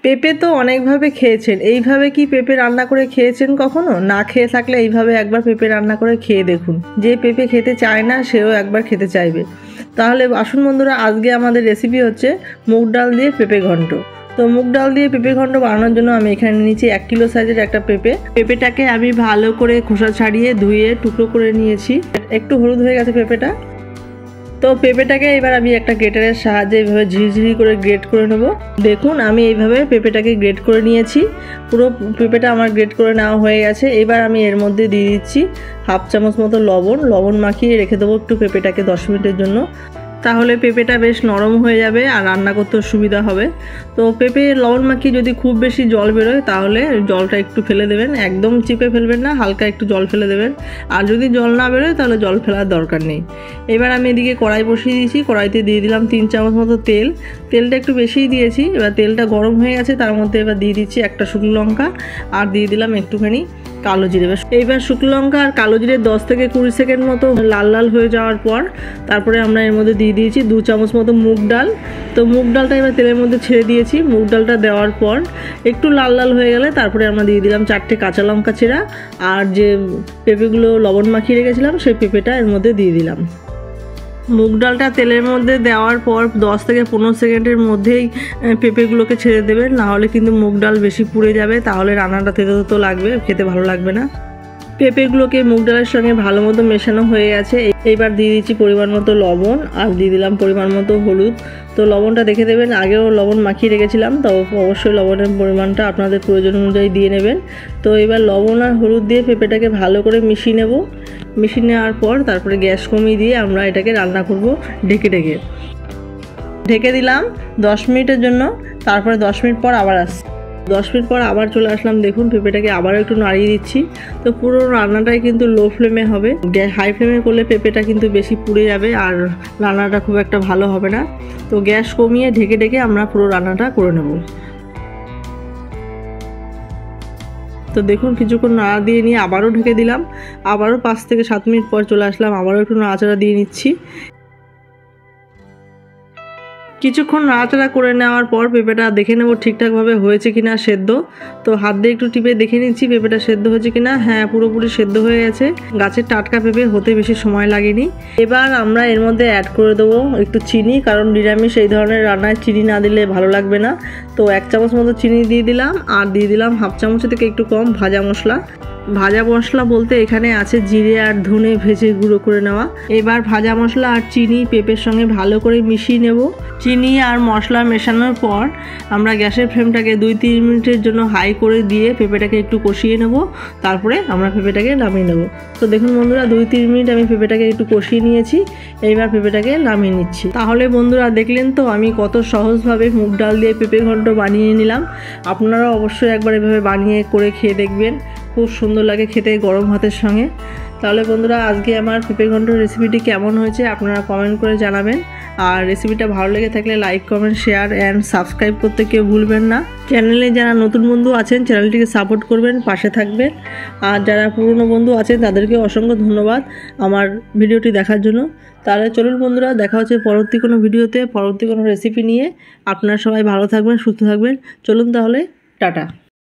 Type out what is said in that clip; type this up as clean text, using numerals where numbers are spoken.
পেঁপে তো অনেকভাবে খেয়েছেন, এইভাবে কি পেঁপে রান্না করে খেয়েছেন কখনো? না খেয়ে থাকলে এইভাবে একবার পেঁপে রান্না করে খেয়ে দেখুন। যে পেঁপে খেতে চায় না সেও একবার খেতে চাইবে। তাহলে আসুন বন্ধুরা, আজকে আমাদের রেসিপি হচ্ছে মুগ ডাল দিয়ে পেঁপে ঘন্ট। তো মুগ ডাল দিয়ে পেঁপে ঘন্ট বানানোর জন্য আমি এখানে নিয়েছি 1 কিলো সাইজের একটা পেঁপে। পেঁপেটাকে আমি ভালো করে খোসা ছাড়িয়ে ধুয়ে টুকরো করে নিয়েছি। একটু হলুদ হয়ে গেছে পেঁপেটা। তো পেঁপেটাকে এবার আমি একটা গ্রেটারের সাহায্যে এইভাবে ঝিরিঝিরি করে গ্রেট করে নেব। দেখুন আমি এইভাবে পেঁপেটাকে গ্রেট করে নিয়েছি। পুরো পেঁপেটা আমার গ্রেট করে নেওয়া হয়ে গেছে। এবার আমি এর মধ্যে দিয়ে দিচ্ছি 1/2 চামচ মতো লবণ মাখিয়ে রেখে দেবো একটু পেঁপেটাকে 10 মিনিটের জন্য। তাহলে পেঁপেটা বেশ নরম হয়ে যাবে আর রান্না করতেও সুবিধা হবে। তো পেঁপে লবণ মাখিয়ে যদি খুব বেশি জল বেরোয় তাহলে জলটা একটু ফেলে দেবেন, একদম চিপে ফেলবেন না, হালকা একটু জল ফেলে দেবেন। আর যদি জল না বেরোয় তাহলে জল ফেলার দরকার নেই। এবার আমি এদিকে কড়াই বসিয়ে দিয়েছি। কড়াইতে দিয়ে দিলাম 3 চামচ মতো তেল। তেলটা একটু বেশিই দিয়েছি। এবার তেলটা গরম হয়ে গেছে, তার মধ্যে এবার দিয়ে দিচ্ছি একটা শুকনো লঙ্কা আর দিয়ে দিলাম একটুখানি কালো জিরে। এইবার শুকনো লঙ্কা আর কালো জিরে 10 থেকে 20 সেকেন্ড মতো লাল লাল হয়ে যাওয়ার পর তারপরে আমরা এর মধ্যে দিয়ে দিয়েছি 2 চামচ মতো মুগ ডাল। তো মুগ ডালটা এবার তেলের মধ্যে ছেড়ে দিয়েছি। মুগ ডালটা দেওয়ার পর একটু লাল লাল হয়ে গেলে তারপরে আমরা দিয়ে দিলাম 4টে কাঁচা লঙ্কা চেরা আর যে পেঁপেগুলো লবণ মাখিয়ে রেখেছিলাম সেই পেঁপেটা এর মধ্যে দিয়ে দিলাম। মুগ ডালটা তেলের মধ্যে দেওয়ার পর 10 থেকে 15 সেকেন্ডের মধ্যেই পেঁপেগুলোকে ছেড়ে দেবেন, নাহলে কিন্তু মুগ ডাল বেশি পুড়ে যাবে, তাহলে রান্নাটা তেতো লাগবে, খেতে ভালো লাগবে না। পেঁপেগুলোকে মুগ ডালের সঙ্গে ভালো মতো মেশানো হয়ে গেছে। এইবার দিয়ে দিচ্ছি পরিমাণ মতো লবণ আর দিয়ে দিলাম পরিমাণ মতো হলুদ। তো লবণটা দেখে দেবেন, আগেও লবণ মাখিয়ে রেখেছিলাম, তো অবশ্যই লবণের পরিমাণটা আপনাদের প্রয়োজন অনুযায়ী দিয়ে নেবেন। তো এবার লবণ আর হলুদ দিয়ে পেঁপেটাকে ভালো করে মিশিয়ে নেব। মিশিয়ে নেওয়ার পর তারপরে গ্যাস কমিয়ে দিয়ে আমরা এটাকে রান্না করব ঢেকে দিলাম 10 মিনিটের জন্য। তারপরে 10 মিনিট পর আবার আসছি। 10 মিনিট পর আবার চলে আসলাম। দেখুন পেঁপেটাকে আবারও একটু নাড়িয়ে দিচ্ছি। তো পুরো রান্নাটাই কিন্তু লো ফ্লেমে হবে। হাই ফ্লেমে করলে পেঁপেটা কিন্তু বেশি পুড়ে যাবে আর রান্নাটা খুব একটা ভালো হবে না। তো গ্যাস কমিয়ে ঢেকে আমরা পুরো রান্নাটা করে নেব। তো দেখুন কিছুক্ষণ নাড়া দিয়ে নিয়ে আবারও ঢেকে দিলাম। আবারও 5 থেকে 7 মিনিট পর চলে আসলাম, আবারও একটু নাড়াচাড়া দিয়ে নিচ্ছি। কিছুক্ষণ নাড়াচাড়া করে নেওয়ার পর পেঁপেটা দেখে নেব ঠিকঠাকভাবে হয়েছে কিনা সেদ্ধ। তো হাত দিয়ে একটু টিপে দেখে নিচ্ছি পেঁপেটা সেদ্ধ হয়েছে কিনা। হ্যাঁ, পুরোপুরি সেদ্ধ হয়ে গেছে। গাছের টাটকা পেঁপে হতে বেশি সময় লাগেনি। এবার আমরা এর মধ্যে অ্যাড করে দেবো একটু চিনি, কারণ নিরামিষ এই ধরনের রান্নায় চিনি না দিলে ভালো লাগবে না। তো 1 চামচ মতো চিনি দিয়ে দিলাম আর দিয়ে দিলাম 1/2 চামচের থেকে একটু কম ভাজা মশলা। ভাজা মশলা বলতে এখানে আছে জিরে আর ধনে ভেজে গুঁড়ো করে নেওয়া। এবার ভাজা মশলা আর চিনি পেঁপের সঙ্গে ভালো করে মিশিয়ে নেব। চিনি আর মশলা মেশানোর পর আমরা গ্যাসের ফ্লেমটাকে 2-3 মিনিটের জন্য হাই করে দিয়ে পেঁপেটাকে একটু কষিয়ে নেব। তারপরে আমরা পেঁপেটাকে নামিয়ে নেব। তো দেখুন বন্ধুরা, 2-3 মিনিট আমি পেঁপেটাকে একটু কষিয়ে নিয়েছি। এইবার পেঁপেটাকে নামিয়ে নিচ্ছি। তাহলে বন্ধুরা দেখলেন তো আমি কত সহজভাবে মুগ ডাল দিয়ে পেঁপে ঘন্ট বানিয়ে নিলাম। আপনারা অবশ্যই একবার এভাবে বানিয়ে করে খেয়ে দেখবেন, খুব সুন্দর লাগে খেতে গরম ভাতের সঙ্গে। তাহলে বন্ধুরা আজকে আমার পেঁপে ঘন্টর রেসিপিটি কেমন হয়েছে আপনারা কমেন্ট করে জানাবেন। আর রেসিপিটা ভালো লেগে থাকলে like, comment, share and subscribe করতে কেউ ভুলবেন না। চ্যানেলে যারা নতুন বন্ধু আছেন চ্যানেলটিকে সাপোর্ট করবেন, পাশে থাকবেন। আর যারা পুরনো বন্ধু আছেন তাদেরকে অসংখ্য ধন্যবাদ আমার ভিডিওটি দেখার জন্য। তাহলে চলুন বন্ধুরা, দেখা হচ্ছে পরবর্তী কোনো ভিডিওতে, পরবর্তী কোনো রেসিপি নিয়ে। আপনারা সবাই ভালো থাকবেন, সুস্থ থাকবেন। চলুন তাহলে, টাটা।